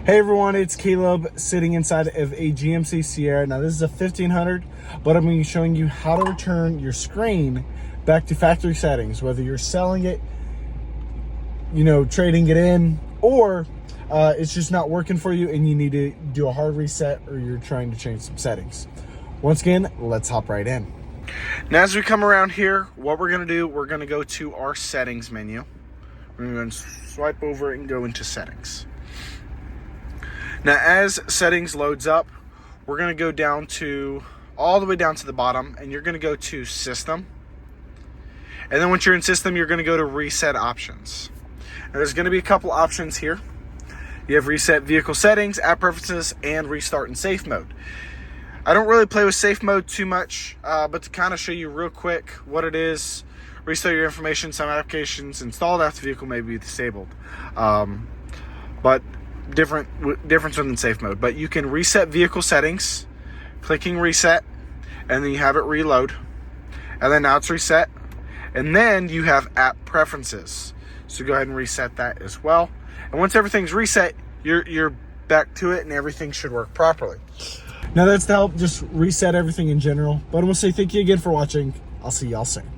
Hey everyone, it's Caleb sitting inside of a GMC Sierra. Now this is a 1500, but I'm going to be showing you how to return your screen back to factory settings, whether you're selling it, trading it in, or it's just not working for you and you need to do a hard reset, or you're trying to change some settings. Once again, let's hop right in. Now as we come around here, what we're going to do, we're going to go to our settings menu. We're going to swipe over and go into settings. Now, as settings loads up, we're going to go down to all the way down to the bottom, and you're going to go to system. And then once you're in system, you're going to go to reset options. Now, there's going to be a couple options here. You have reset vehicle settings, app preferences, and restart in safe mode. I don't really play with safe mode too much, but to kind of show you real quick what it is, restart your information. Some applications installed after the vehicle may be disabled. But difference within safe mode. But you can reset vehicle settings, clicking reset, and then you have it reload, and then now it's reset, and then you have app preferences, so go ahead and reset that as well. And once everything's reset, you're back to it and everything should work properly. Now that's to help just reset everything in general, but I'm gonna say thank you again for watching. I'll see y'all soon.